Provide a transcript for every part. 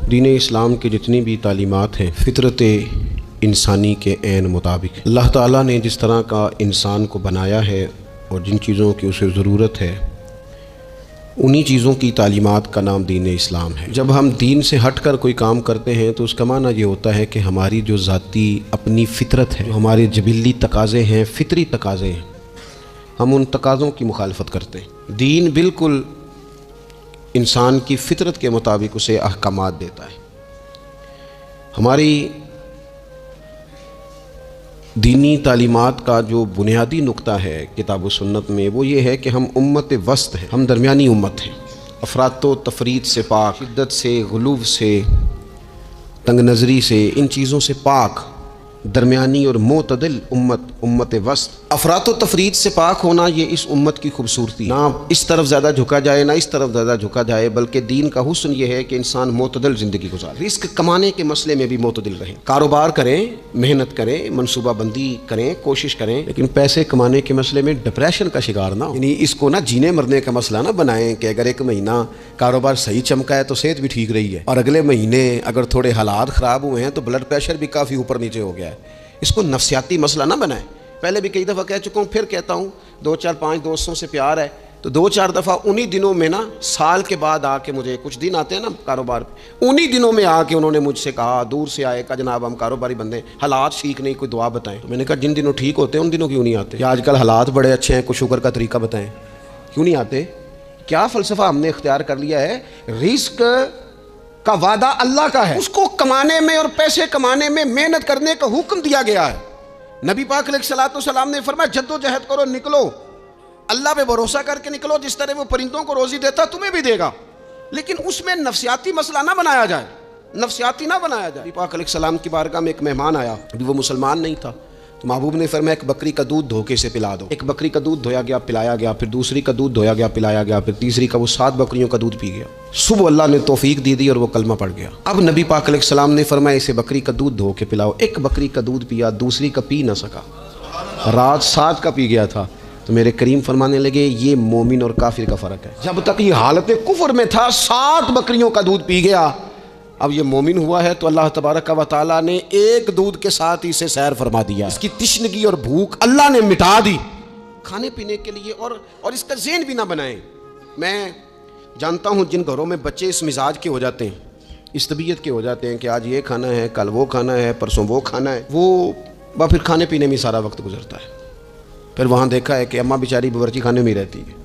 दीन इस्लाम की जितनी भी तालीमात हैं फ़ितरत इंसानी के ऐन मुताबिक अल्लाह ताला ने जिस तरह का इंसान को बनाया है और जिन चीज़ों की उसे ज़रूरत है उन्हीं चीज़ों की तालीमात का नाम दीन इस्लाम है। जब हम दीन से हट कर कोई काम करते हैं तो उसका माना ये होता है कि हमारी जो ज़ाती अपनी फ़ितरत है, हमारे जबिल्ली तकाज़े हैं, फ़ितरी तकाज़े हैं, हम उन तकाज़ों की मुखालफत करते हैं। दीन बिल्कुल इंसान की फ़ितरत के मुताबिक उसे अहकामात देता है। हमारी दीनी तालीमात का जो बुनियादी नुक्ता है किताब व सुन्नत में वो ये है कि हम उम्मत वस्त हैं, हम दरमियानी उम्मत हैं, अफरातो तफरीद से पाक, शिद्दत से, गुलूव से, तंग नज़री से, इन चीज़ों से पाक दरमियानी और मोतदिल उम्मत वस्त। अफरातो तफरीद से पाक होना ये इस उम्मत की खूबसूरती, ना इस तरफ ज़्यादा झुका जाए ना इस तरफ ज़्यादा झुका जाए, बल्कि दीन का हुस्न ये है कि इंसान मोतदिल ज़िंदगी गुजारे। रिस्क कमाने के मसले में भी मोतदिल रहें, कारोबार करें, मेहनत करें, मनसूबाबंदी करें, कोशिश करें, लेकिन पैसे कमाने के मसले में डिप्रेशन का शिकार ना हो। यानी इसको ना जीने मरने का मसला ना बनाएं कि अगर एक महीना कारोबार सही चमका है तो सेहत भी ठीक रही है और अगले महीने अगर थोड़े हालात ख़राब हुए हैं तो ब्लड प्रेशर भी काफ़ी ऊपर नीचे हो गया है। इसको नफसियाती मसला ना बनाएं। पहले भी कई दफ़ा कह चुका हूँ, फिर कहता हूँ, 2-4-5 दोस्तों से प्यार है तो 2-4 दफ़ा उन्हीं दिनों में ना, साल के बाद आके, मुझे कुछ दिन आते हैं ना कारोबार पे, उन्हीं दिनों में आके उन्होंने मुझसे कहा, दूर से आए, कहा जनाब हम कारोबारी बंदे, हालात ठीक नहीं, कोई दुआ बताएं। तो मैंने कहा जिन दिनों ठीक होते हैं उन दिनों क्यों नहीं आते? या आजकल हालात बड़े अच्छे हैं, कुछ शुक्र का तरीका बताएं, क्यों नहीं आते? क्या फ़लसफ़ा हमने इख्तियार कर लिया है? रिस्क का वादा अल्लाह का है, उसको कमाने में और पैसे कमाने में मेहनत करने का हुक्म दिया गया है। नबी पाक अलैहिस्सलाम ने फरमाया जद्दोजहद करो, निकलो, अल्लाह पे भरोसा करके निकलो, जिस तरह वो परिंदों को रोजी देता तुम्हें भी देगा, लेकिन उसमें नफसियाती मसला ना बनाया जाए, नफसियाती ना बनाया जाए। नबी पाक अलैहिस्सलाम की बारगाह में एक मेहमान आया, वो मुसलमान नहीं था, तो महबूब ने फरमाया एक बकरी का दूध धोखे से पिला दो। एक बकरी का दूध धोया गया, पिलाया गया, फिर दूसरी का दूध धोया गया, पिलाया गया, फिर तीसरी का, वो 7 बकरियों का दूध पी गया। सुबह अल्लाह ने तौफीक दे दी और वो कलमा पड़ गया। अब नबी पाक अलैहिस्सलाम ने फरमाया इसे बकरी का दूध धो के पिलाओ। एक बकरी का दूध पिया, दूसरी का पी ना सका, रात 7 का पी गया था। तो मेरे करीम फरमाने लगे ये मोमिन और काफिर का फ़र्क है। जब तक ये हालत कुफ्र में था 7 बकरियों का दूध पी गया, अब ये मोमिन हुआ है तो अल्लाह तबारक व तआला ने एक दूध के साथ ही इसे सैर फरमा दिया। इसकी तिश्नगी और भूख अल्लाह ने मिटा दी खाने पीने के लिए, और इसका ज़हन भी ना बनाएं। मैं जानता हूँ जिन घरों में बच्चे इस मिजाज के हो जाते हैं, इस तबीयत के हो जाते हैं कि आज ये खाना है, कल वो खाना है, परसों वो खाना है, वो फिर खाने पीने में सारा वक्त गुजरता है। फिर वहाँ देखा है कि अम्मा बेचारी बावर्ची खाने में ही रहती है,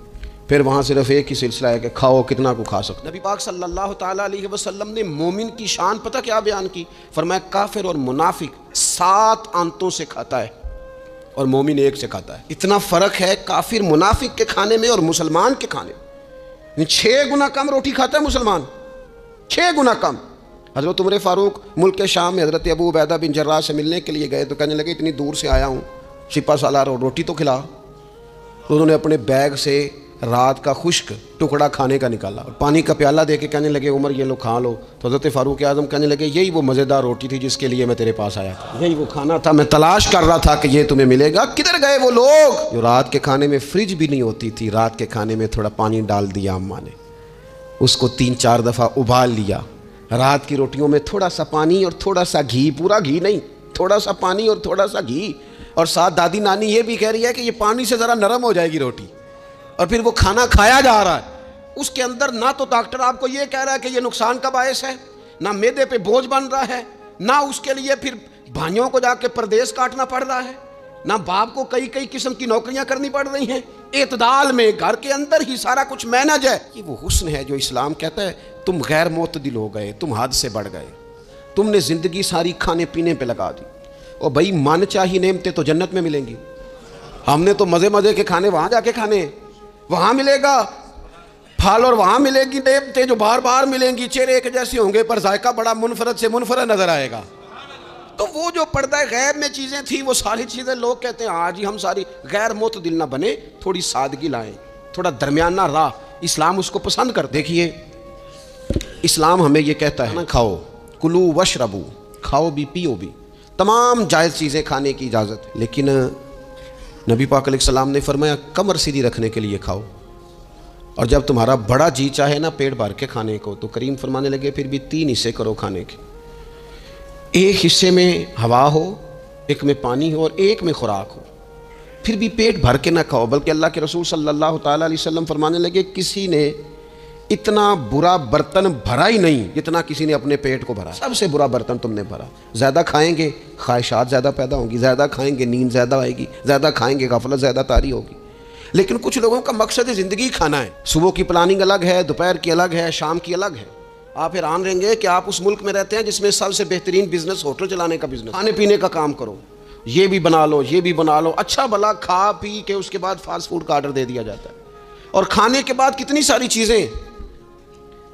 फिर वहाँ सिर्फ एक ही सिलसिला है कि खाओ कितना को खा सकते। नबी पाक सल्लल्लाहु ताला अलैहि वसल्लम ने मोमिन की शान पता क्या बयान की? फरमाया काफिर और मुनाफिक 7 आंतों से खाता है और मोमिन 1 से खाता है। इतना फ़र्क है काफिर मुनाफिक के खाने में और मुसलमान के खाने में। 6 गुना कम रोटी खाता है मुसलमान, 6 गुना कम। हज़रत उमर फ़ारूक मुल्क शाम में हज़रत अबू उबैदा बिन जर्राह से मिलने के लिए गए तो कहने लगे इतनी दूर से आया हूँ, सिपा सालार और रोटी तो खिला। तो उन्होंने अपने बैग से रात का खुश्क टुकड़ा खाने का निकाला और पानी का प्याला दे के कहने लगे उमर ये लो खा लो। तो हज़रत फ़ारूक आज़म कहने लगे यही वो मज़ेदार रोटी थी जिसके लिए मैं तेरे पास आया था, यही वो खाना था, मैं तलाश कर रहा था कि ये तुम्हें मिलेगा। किधर गए वो लोग जो रात के खाने में फ्रिज भी नहीं होती थी, रात के खाने में थोड़ा पानी डाल दिया अम्मा ने, उसको 3-4 दफ़ा उबाल लिया। रात की रोटियों में थोड़ा सा पानी और थोड़ा सा घी, पूरा घी नहीं, थोड़ा सा पानी और थोड़ा सा घी, और साथ दादी नानी ये भी कह रही है कि ये पानी से ज़रा नरम हो जाएगी रोटी, और फिर वो खाना खाया जा रहा है। उसके अंदर ना तो डॉक्टर आपको ये कह रहा है कि ये नुकसान का बायस है, ना मैदे पे बोझ बन रहा है, ना उसके लिए फिर भाइयों को जाके परदेश काटना पड़ रहा है, ना बाप को कई किस्म की नौकरियां करनी पड़ रही हैं। एतदाल में घर के अंदर ही सारा कुछ मैनेज है। ये वो हुस्न है जो इस्लाम कहता है तुम गैर मोतदिल हो गए, तुम हद से बढ़ गए, तुमने ज़िंदगी सारी खाने पीने पे लगा दी। और भाई मन चाहिए नेमतें तो जन्नत में मिलेंगी। हमने तो मज़े के खाने वहाँ जाके खाने, वहाँ मिलेगा फल और वहाँ मिलेगी नेमतें जो बार बार मिलेंगी, चेहरे एक जैसे होंगे पर जायका बड़ा मुनफरद से मुनफरद नज़र आएगा। तो वो जो पर्दा गैब में चीज़ें थी वो सारी चीज़ें लोग कहते हैं आज ही हम सारी गैर मोतदिल ना बने, थोड़ी सादगी लाएं, थोड़ा दरमियाना राह, इस्लाम उसको पसंद कर। देखिए इस्लाम हमें ये कहता है ना खाओ, कुलू वशरबू, खाओ भी पियो भी, तमाम जायज़ चीज़ें खाने की इजाज़त है। लेकिन नबी पाक अलैहिस्सलाम ने फरमाया कमर सीधी रखने के लिए खाओ, और जब तुम्हारा बड़ा जी चाहे ना पेट भर के खाने को, तो करीम फरमाने लगे फिर भी 3 हिस्से करो खाने के। एक हिस्से में हवा हो, एक में पानी हो और एक में खुराक हो। फिर भी पेट भर के ना खाओ। बल्कि अल्लाह के रसूल सल्लल्लाहु ताला अलैहि वसल्लम फरमाने लगे किसी ने इतना बुरा बर्तन भरा ही नहीं जितना किसी ने अपने पेट को भरा। सबसे बुरा बर्तन तुमने भरा। ज़्यादा खाएंगे ख्वाहिशात ज़्यादा पैदा होंगी, ज़्यादा खाएंगे नींद ज़्यादा आएगी, ज़्यादा खाएंगे गफलत ज़्यादा तारी होगी। लेकिन कुछ लोगों का मकसद ज़िंदगी खाना है। सुबह की प्लानिंग अलग है, दोपहर की अलग है, शाम की अलग है। आप हैरान रहेंगे कि आप उस मुल्क में रहते हैं जिसमें सबसे बेहतरीन बिजनेस होटल चलाने का बिजनेस, खाने पीने का काम करो, ये भी बना लो, ये भी बना लो, अच्छा भला खा पी के उसके बाद फास्ट फूड का ऑर्डर दे दिया जाता है। और खाने के बाद कितनी सारी चीज़ें।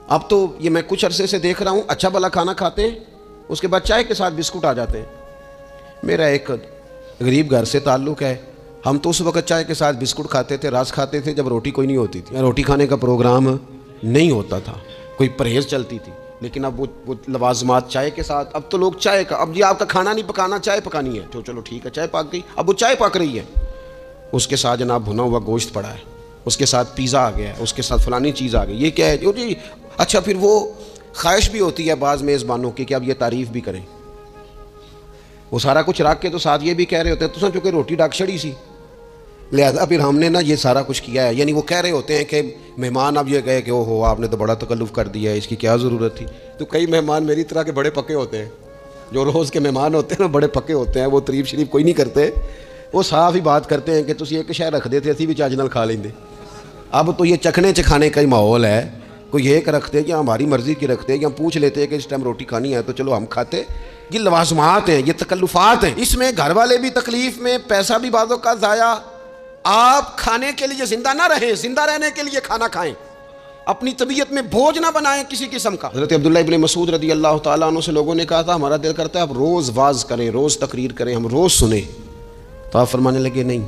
अब तो ये मैं कुछ अरसे से देख रहा हूँ, अच्छा भला खाना खाते हैं, उसके बाद चाय के साथ बिस्कुट आ जाते हैं। मेरा एक गरीब घर से ताल्लुक़ है। हम तो उस वक्त चाय के साथ बिस्कुट खाते थे, रस खाते थे जब रोटी कोई नहीं होती थी, रोटी खाने का प्रोग्राम नहीं होता था, कोई परहेज़ चलती थी। लेकिन अब वो लवाजमात चाय के साथ। अब तो लोग चाय का, अब जी आपका खाना नहीं पकाना, चाय पकानी है, तो चलो ठीक है चाय पक गई। अब वो चाय पक रही है, उसके साथ जनाब भुना हुआ गोश्त पड़ा है, उसके साथ पिज़्ज़ा आ गया है, उसके साथ फलानी चीज़ आ गई। ये क्या है जी? अच्छा, फिर वो ख्वाहिश भी होती है बाज़ मेज़बानों की कि अब ये तारीफ़ भी करें। वो सारा कुछ रख के तो साथ ये भी कह रहे होते हैं तुम चूँकि रोटी डाक छड़ी सी, लिहाजा फिर हमने ना ये सारा कुछ किया है। यानी वो कह रहे होते हैं कि मेहमान अब ये कहे कि ओहो आपने तो बड़ा तकल्लुफ़ कर दिया है, इसकी क्या ज़रूरत थी। तो कई मेहमान मेरी तरह के बड़े पक्के होते हैं, जो रोज़ के मेहमान होते हैं ना बड़े पक्के होते हैं, वो तारीफ शरीफ कोई नहीं करते, वो साफ ही बात करते हैं कि तुम एक शह रख देते असी भी चज नाल खा लेंगे। अब तो ये चखने चखाने का ही माहौल है, कोई एक रखते या हमारी मर्ज़ी की रखते या पूछ लेते हैं कि इस टाइम रोटी खानी है तो चलो हम खाते। ये लवाजमात हैं, ये तकल्लुफ़ात हैं, इसमें घर वाले भी तकलीफ़ में, पैसा भी बाज़ों का ज़ाया। आप खाने के लिए ज़िंदा ना रहें, ज़िंदा रहने के लिए खाना खाएं। अपनी तबीयत में बोझ ना बनाएं किसी किस्म का। हज़रत अब्दुल्लाह इब्न मसूद रज़ी अल्लाह ताला अन्हु से लोगों ने कहा था हमारा दिल करता है आप रोज़ वाज करें, रोज़ तकरीर करें, हम रोज़ सुने। तो आप फरमाने लगे नहीं,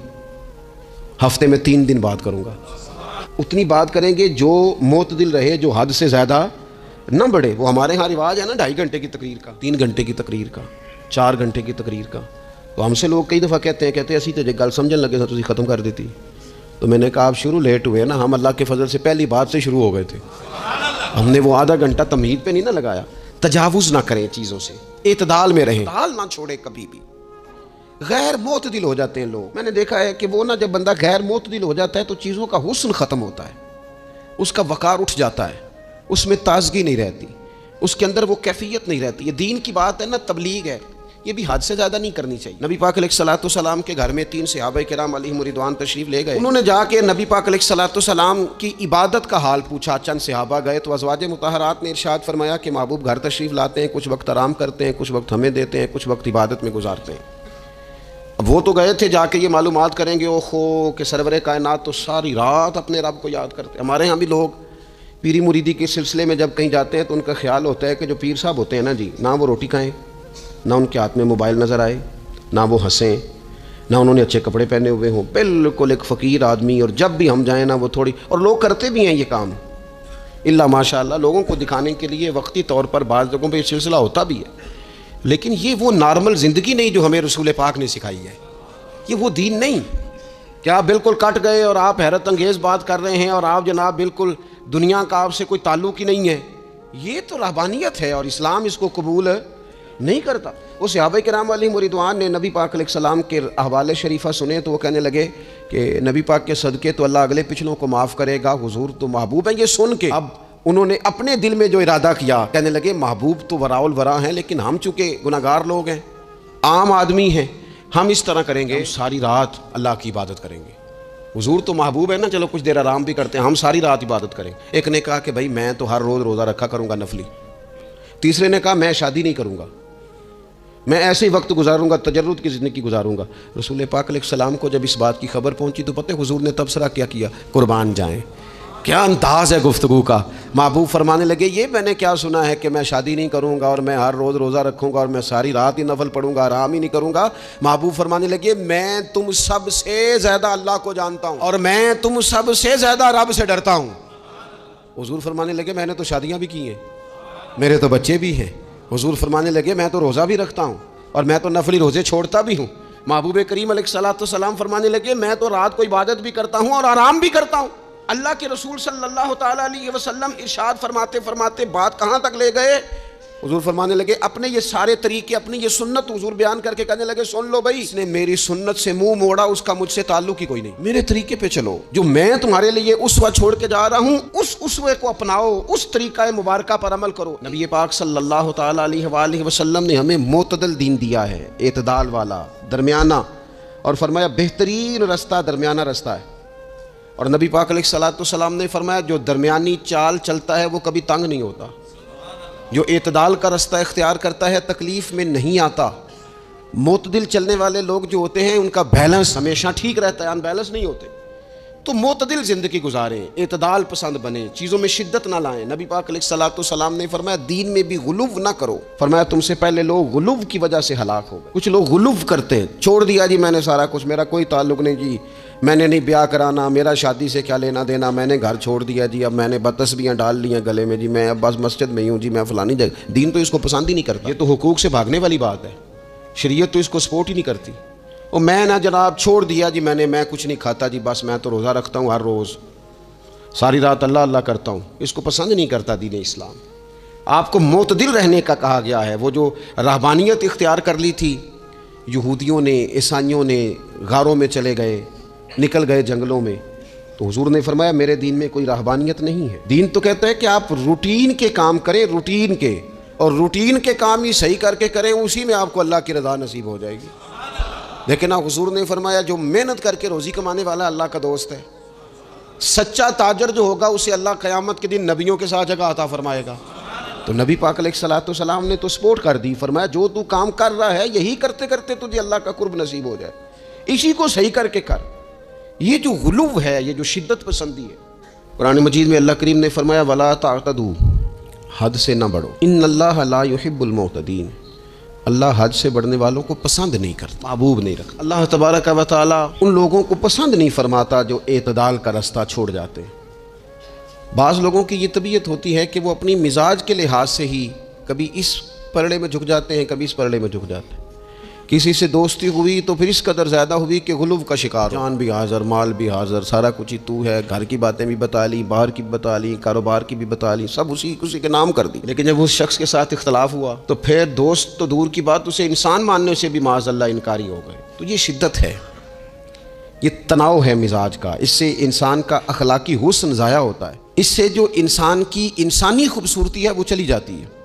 हफ्ते में 3 दिन बात करूँगा। उतनी बात करेंगे जो मोतदिल रहे, जो हद से ज़्यादा न बढ़े। वो हमारे यहाँ रिवाज है ना 2.5 घंटे की तकरीर का, 3 घंटे की तकरीर का, 4 घंटे की तकरीर का। तो हमसे लोग कई दफ़ा कहते हैं असी तो गल समझन लगे तो ख़त्म कर देती। तो मैंने कहा आप शुरू लेट हुए ना, हम अल्लाह के फजल से पहली बात से शुरू हो गए थे। हमने वो आधा घंटा तमहीद पे नहीं ना लगाया। तजावुज़ ना करें चीज़ों से, एतदाल में रहें, ताल ना छोड़े कभी भी। गैर मोतदिल हो जाते हैं लोग। मैंने देखा है कि वो ना जब बंदा गैर मोतदिल हो जाता है तो चीज़ों का हुस्न ख़त्म होता है, उसका वक़ार उठ जाता है, उसमें ताज़गी नहीं रहती, उसके अंदर वो कैफियत नहीं रहती। ये दीन की बात है ना, तबलीग है, ये भी हद से ज़्यादा नहीं करनी चाहिए। नबी पाक अलैहिस्सलाम के घर में 3 सहाबा किराम अलैहिम रिदवान तशरीफ़ ले गए। उन्होंने जाके नबी पाक अलैहिस्सलाम की इबादत का हाल पूछा। चंद सहाबा गए तो अज़वाज मुतहरात ने इरशाद फरमाया कि महबूब घर तशरीफ़ लाते हैं, कुछ वक्त आराम करते हैं, कुछ वक्त हमें देते हैं, कुछ वक्त इबादत में गुजारते हैं। अब वो तो गए थे जाके ये मालूमात करेंगे ओहो कि सरवरे कायनात तो सारी रात अपने रब को याद करते। हमारे यहाँ भी लोग पीरी मुरीदी के सिलसिले में जब कहीं जाते हैं तो उनका ख्याल होता है कि जो पीर साहब होते हैं ना जी, ना वो रोटी खाएँ, ना उनके हाथ में मोबाइल नज़र आए, ना वो हंसें, ना उन्होंने अच्छे कपड़े पहने हुए हों, बिल्कुल एक फ़कीर आदमी। और जब भी हम जाएँ ना वो थोड़ी, और लोग करते भी हैं ये काम इल्ला माशाअल्लाह, लोगों को दिखाने के लिए वक्ती तौर पर बाज़ जगहों पर ये सिलसिला होता भी है। लेकिन ये वो नॉर्मल ज़िंदगी नहीं जो हमें रसूल पाक ने सिखाई है, ये वो दीन नहीं। क्या आप बिल्कुल कट गए और आप हैरत अंगेज़ बात कर रहे हैं और आप जनाब बिल्कुल दुनिया का आपसे कोई ताल्लुक़ ही नहीं है, ये तो रहबानियत है और इस्लाम इसको कबूल नहीं करता। वो सहाबा किराम अलैहिम रिदवान ने नबी पाक अलैहिस्सलाम के अहवाल शरीफा सुने तो वो कहने लगे कि नबी पाक के सदक़े तो अल्लाह अगले पिछलों को माफ़ करेगा, हुजूर तो महबूब हैं। ये सुन के अब उन्होंने अपने दिल में जो इरादा किया, कहने लगे महबूब तो वराउल वरा हैं, लेकिन हम चूँकि गुनाहगार लोग हैं, आम आदमी हैं, हम इस तरह करेंगे, हम सारी रात अल्लाह की इबादत करेंगे। हुजूर तो महबूब है ना, चलो कुछ देर आराम भी करते हैं, हम सारी रात इबादत करें। एक ने कहा कि भाई मैं तो हर रोज़ रोज़ा रखा करूँगा नफली। तीसरे ने कहा मैं शादी नहीं करूँगा, मैं ऐसे ही वक्त गुजारूँगा, तजर्रुद की ज़िंदगी गुजारूँगा। रसूल पाक अलैहिस्सलाम को जब इस बात की खबर पहुँची तो पता है हुजूर ने तबसरा क्या किया? कुर्बान जाएँ। क्या अंदाज़ है गुफ्तगू का। महबूब फरमाने लगे ये मैंने क्या सुना है कि मैं शादी नहीं करूँगा और मैं हर रोज़ रोज़ा रखूँगा और मैं सारी रात ही नफल पढ़ूँगा, आराम ही नहीं करूँगा। महबूब फरमाने लगे मैं तुम सब से ज़्यादा अल्लाह को जानता हूँ और मैं तुम सब से ज़्यादा रब से डरता हूँ। हुजूर फरमाने लगे मैंने तो शादियाँ भी की हैं, मेरे तो बच्चे भी हैं। हुजूर फरमाने लगे मैं तो रोज़ा भी रखता हूँ और मैं तो नफली रोज़े छोड़ता भी हूँ। महबूब करीम अलैहिस्सलाम फरमाने लगे मैं तो रात को इबादत भी करता हूँ और आराम भी करता हूँ। अल्लाह के रसूल सल्लल्लाहु ताला अलैहि वसल्लम इरशाद फरमाते फरमाते बात कहाँ तक ले गए, हुजूर फरमाने लगे अपने ये सारे तरीके, अपनी ये सुन्नत हुजूर बयान करके कहने लगे सुन लो भाई, इसने मेरी सुन्नत से मुंह मोड़ा उसका मुझसे ताल्लुक ही कोई नहीं, मेरे तरीके पे चलो, जो मैं तुम्हारे लिए उसवा छोड़ के जा रहा हूँ उस उसवे को अपनाओ, उस तरीका मुबारका पर अमल करो। नबी पाक सल्लल्लाहु ताला अलैहि वसल्लम ने हमें मोतदल दीन दिया है, एतदाल वाला, दरमियाना, और फरमाया बेहतरीन रास्ता दरमियाना रास्ता है। और नबी पाक अलैहिस्सलाम ने फरमाया जो दरमियानी चाल चलता है वो कभी तंग नहीं होता, जो एतदाल का रास्ता इख्तियार करता है तकलीफ़ में नहीं आता। मोतदिल चलने वाले लोग जो होते हैं उनका बैलेंस हमेशा ठीक रहता है, अनबैलेंस नहीं होते। तो मोतदिल ज़िंदगी गुजारें, एतदाल पसंद बने, चीज़ों में शिद्दत ना लाएं। नबी पाक अलैहिस्सलाम ने फरमाया दीन में भी गुलूव ना करो, फरमाया तुमसे पहले लोग गुलूव की वजह से हलाक हो गए। कुछ लोग गुलूव करते हैं, छोड़ दिया जी मैंने सारा कुछ, मेरा कोई ताल्लुक़ नहीं जी, मैंने नहीं ब्याह कराना, मेरा शादी से क्या लेना देना, मैंने घर छोड़ दिया जी, अब मैंने तस्बीहां डाल लिया गले में जी, मैं अब बस मस्जिद में ही हूँ जी, मैं फलानी जगह। दीन तो इसको पसंद ही नहीं करता, ये तो हुकूक से भागने वाली बात है, शरीयत तो इसको सपोर्ट ही नहीं करती। और मैं ना जनाब छोड़ दिया जी मैंने, मैं कुछ नहीं खाता जी, बस मैं तो रोज़ा रखता हूँ हर रोज़, सारी रात अल्लाह अल्लाह करता हूँ, इसको पसंद नहीं करता दीन इस्लाम। आपको मोतदिल रहने का कहा गया है। वो जो रहबानियत इख्तियार कर ली थी यहूदियों ने, ईसाइयों ने, गारों में चले गए, निकल गए जंगलों में, तो हुजूर ने फरमाया मेरे दीन में कोई रहबानियत नहीं है। दीन तो कहता है कि आप रूटीन के काम करें, रूटीन के, और रूटीन के काम ही सही करके करें, उसी में आपको अल्लाह की रज़ा नसीब हो जाएगी। लेकिन हुजूर ने फरमाया जो मेहनत करके रोज़ी कमाने वाला अल्लाह का दोस्त है, सच्चा ताजर जो होगा उसे अल्लाह क़यामत के दिन नबियों के साथ जगह अता फरमाएगा। तो नबी पाक अलैहिस्सलाम ने तो सपोर्ट कर दी, फरमाया जो तू काम कर रहा है यही करते करते तुझे अल्लाह का कुर्ब नसीब हो जाए, इसी को सही करके कर। ये जो गुलूव है, ये जो शिद्दत पसंदी है, कुरान मजीद में अल्लाह करीम ने फरमाया वला तातदू, हद से ना बढ़ो, इन्नल्लाह ला युहिब्बुल मुअतदीन, अल्लाह हद से बढ़ने वालों को पसंद नहीं करता, महबूब नहीं रखता। अल्लाह तबारक व तआला उन लोगों को पसंद नहीं फरमाता जो एतदाल का रास्ता छोड़ जाते हैं। बाज़ लोगों की ये तबीयत होती है कि वो अपनी मिजाज के लिहाज से ही कभी इस पलड़े में झुक जाते हैं, कभी इस पलड़े में झुक जाते हैं। किसी से दोस्ती हुई तो फिर इस कदर ज़्यादा हुई कि गुलूव का शिकार, जान भी हाज़र, माल भी हाज़र, सारा कुछ ही तू है, घर की बातें भी बता ली, बाहर की भी बता ली, कारोबार की भी बता ली, सब उसी के नाम कर दी। लेकिन जब उस शख्स के साथ इख्तलाफ हुआ तो फिर दोस्त तो दूर की बात, उसे इंसान मानने से भी माज़अल्लाह इनकारी हो गए। तो ये शिद्दत है, ये तनाव है मिजाज का, इससे इंसान का अखलाकी हुस्न ज़ाया होता है, इससे जो इंसान की इंसानी खूबसूरती है वो चली जाती है।